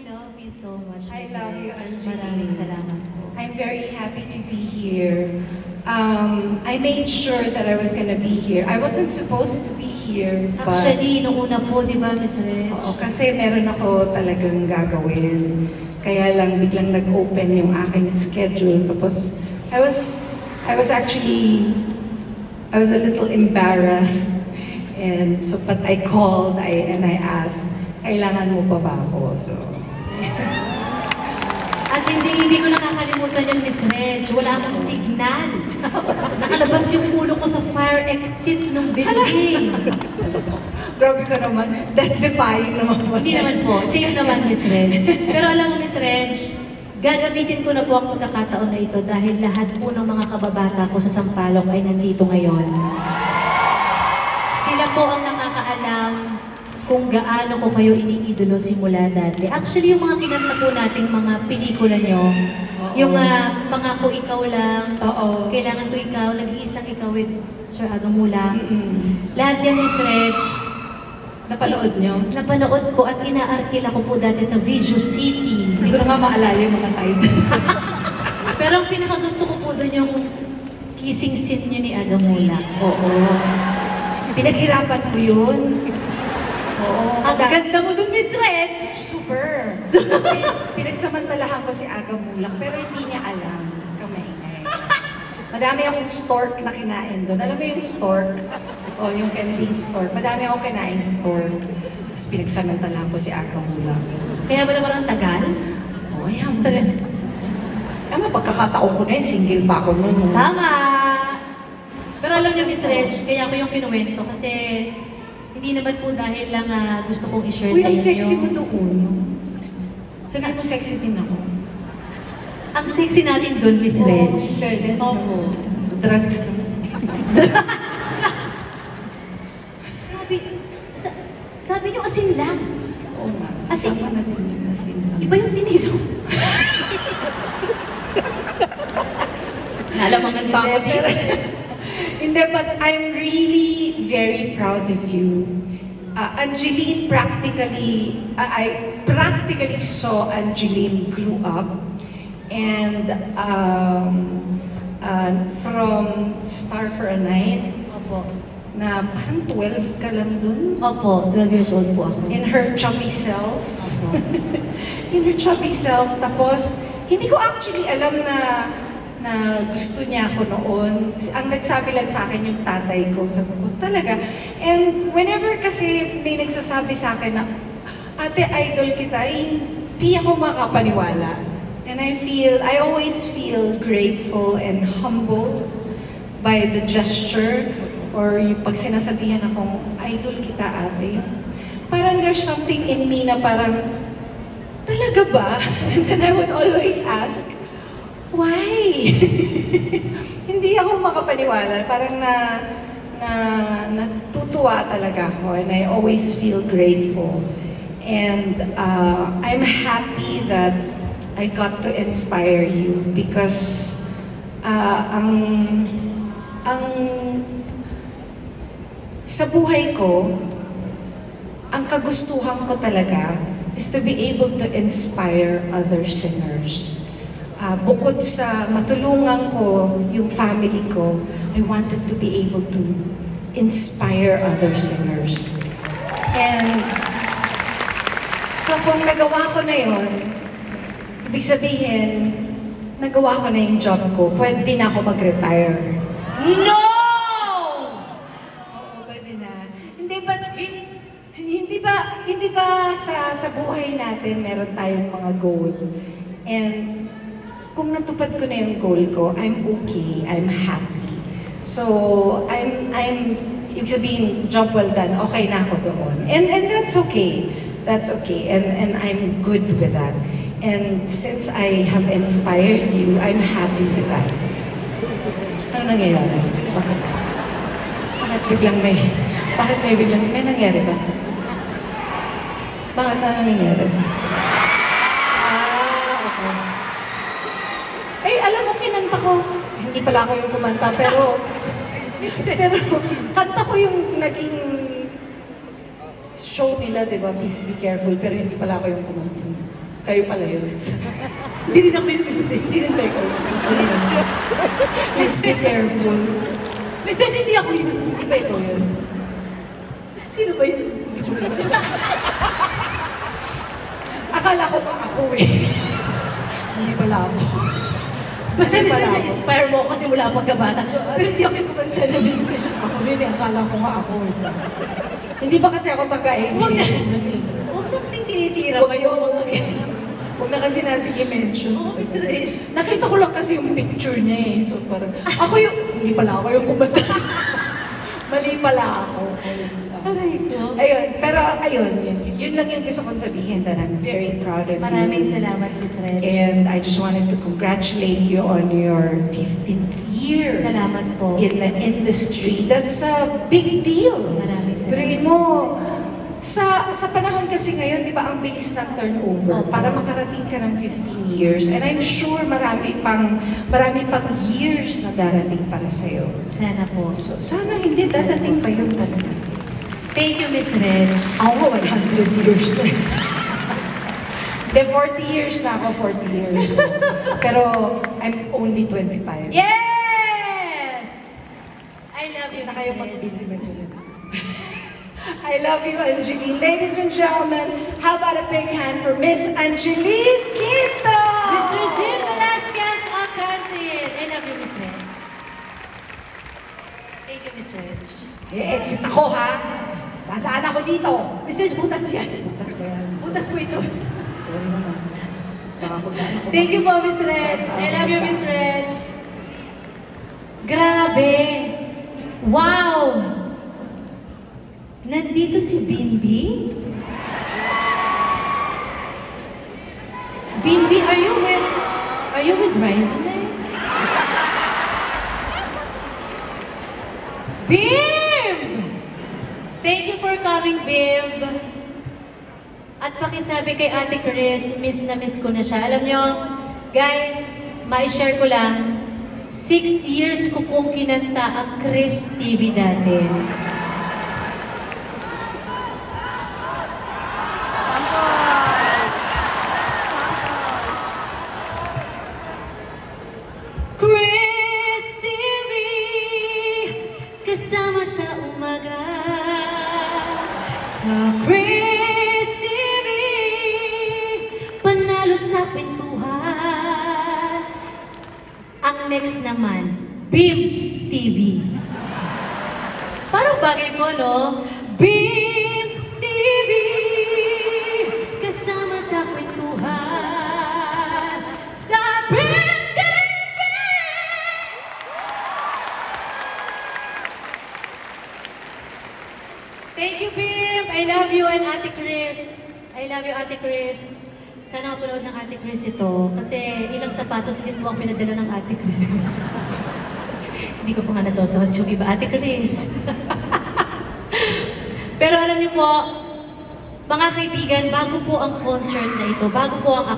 love you so much, I Miss love you, Reg. Angeline. Maraming salamat po. I'm very happy to be here. I made sure that I was gonna be here. I wasn't supposed to be here, but... Actually, nung una po, di ba, Miss Reg? Oo, kasi meron ako talagang gagawin. Kaya lang biglang nag-open yung aking schedule. Tapos, I was a little embarrassed. And so, but I called and I asked, kailangan mo pa ba ako? So, At hindi ko nakakalimutan yung Miss Reg. Wala akong signal. Nakalabas yung ulo ko sa fire exit ng building. grabe ka naman. Death-defying naman. Hindi naman po. Safe naman, Miss Reg. Pero alam mo, Miss Reg, gagamitin ko na po ang pagkakataon na ito dahil lahat po ng mga kababata ko sa Sampaloc ay nandito ngayon. Sila po ang nakakaalam kung gaano ko kayo iniidolo simula dati. Actually, yung mga kinanta po nating mga pelikula nyo, yung Pangako Ikaw Lang, Oo. Kailangan Ko Ikaw, Nag-iisang Ikaw with Sir Agamula. Mm-mm. Lahat yan, Miss Reg, Napanood nyo? napanood ko at inaarkila ko po dati sa Video City. Hindi ko na nga maalala yung mga title. Pero ang pinakagusto ko po doon yung kissing scene niyo ni Agamula. Oo. Pinaghirapan ko yun. Oo. Ang ganda mo doon, Miss Reg! Super. Pinagsamantalahan ko si Aga Mulak, pero hindi niya alam. Kamaingay. Madami akong stork na kinain doon. Alam mo yung stork? O, yung candying stork. Madami akong kinain stork. Tapos pinagsamantalahan ko si Aga Mulak. Kaya ba naman ang tagal? O, ayan. Alam mo, pagkakataon ko na yun, single pa ako noon. Tama! Pero alam niyo, Miss Reg, kaya ko yung kinuwento kasi hindi naman po dahil lang gusto kong i-share Uy, sa ang inyo. sexy mo doon. Sabihin mo, sexy din ako. Ang sexy natin doon, Miss Oo, Reg. fairness, Opo. Drugs na. Sabi niyo asin lang. Oo nga. Asin? Kasama na din yung asin. Iba yung tinilo. Nalamangan pa ako dito. Hindi, but I'm really very proud of you. Angeline I practically saw Angeline grew up. And from Star for a Night, Opo. na parang 12 ka lang dun. Opo, 12 years old po ako. In her chubby self. Opo. In her chubby self. Tapos, hindi ko actually alam na gusto niya ako noon. Ang nagsabi lang sa akin yung tatay ko. Sabi ko, talaga. And whenever kasi may nagsasabi sa akin na, ate, idol kita, hindi ako makapaniwala. And I always feel grateful and humbled by the gesture or yung pag sinasabihan akong, idol kita, ate. Parang there's something in me na parang, talaga ba? And then I would always ask, why? Hindi ako makapaniwala. Parang natutuwa talaga ako and I always feel grateful. And I'm happy that I got to inspire you because sa buhay ko, ang kagustuhan ko talaga is to be able to inspire other singers. Bukod sa matulungan ko yung family ko, I wanted to be able to inspire other singers. And so kung nagawa ko na yun, ibig sabihin, nagawa ko na yung job ko, pwede na ako mag-retire. No! Oo, pwede na. Hindi ba sa buhay natin meron tayong mga goal? And kung natupad ko na yung goal ko, I'm okay, I'm happy. So, ibig sabihin, job well done, okay na ako doon. And that's okay. That's okay. And I'm good with that. And since I have inspired you, I'm happy with that. Ano nangyayari? Bakit may nangyari ba? Bakit ano nangyari? Okay. Eh, alam mo, kinanta ko, hindi pala ako yung kumanta, pero kanta ko yung naging show nila, di ba? Please be careful, pero hindi pala ako yung kumanta. Kayo pala yun. Hindi rin ako yung mistake. Hindi rin ba ikaw yun? Sorry naman. Please be careful. Mistake, hindi ako yun. Hindi ba ikaw yun? Sino ba yun? Akala ko pa ako eh. Hindi pala ako. Basta Hindi Miss pala Rach, ako. inspire mo ako simula pagkabata. Pero hindi ako yung kumanta na Miss Rach. Ako rin eh, akala ko nga ako eh. Hindi ba kasi ako taga-ABS? Huwag na. Huwag na kasing tinitira pa yung mga ganyan. Huwag na kasi natin i-mention. Oo, Miss Rach. Nakita ko lang kasi yung picture niya eh. So parang, ako yung, hindi pala ako yung kumanta. Mali pala ako. Aray ko. Ayun, pero ayun, yun lang yung gusto kong sabihin that I'm very proud of you. Maraming salamat, Miss Rach. And I just wanted to congratulate you on your 15th year Salamat po. in the industry. That's a big deal. Maraming salamat. Pero mo, sa panahon kasi ngayon, di ba, ang bilis ng turnover Opo. para makarating ka ng 15 years. And I'm sure marami pang years na darating para sa'yo. Sana po. So, sana hindi dadating pa yun talaga. Thank you, Miss Rach. Ako, 100 years na. De, 40 years na ako, 40 years. Pero, I'm only 25. Yes! I love you, Na Miss kayo Rach. mag-busy. I love you, Angeline. Ladies and gentlemen, how about a big hand for Miss Angeline Quinto? Miss Regine Velasquez, ang cousin. I love you, Miss Rach. Thank you, Miss Rach. I-exit ako, ha? Dadaan ako dito. Miss Rach, butas yan. Bukas ba yan? Butas po ito. Sorry naman. Baka kung saan ako. Thank you po, Miss Rach. I love you, Miss Rach. Grabe! Wow! Nandito si Bimbi? Bimbi, are you with Rizome? Bim! Thank you for coming, Bim. At pakisabi kay Ate Chris, miss na miss ko na siya. Alam nyo, guys, ma-share ko lang, 6 years ko pong kinanta ang Chris TV dati. Chris TV, kasama sa umaga. Sa Chris TV, panalo sa kwentuhan. Ang next naman, Bim TV. Parang bagay ko, no? Bim TV, kasama sa kwentuhan. Sa Bim TV! Thank you, Bim! I love you and Ate Chris. I love you, Ate Chris. Sana mapanood ng Ate Chris ito. Kasi ilang sapatos din po ang pinadala ng Ate Chris. Hindi ko pa nga nasusuot yung iba, Ate Chris. Pero alam niyo po, mga kaibigan, bago po ang concert na ito, bago po ang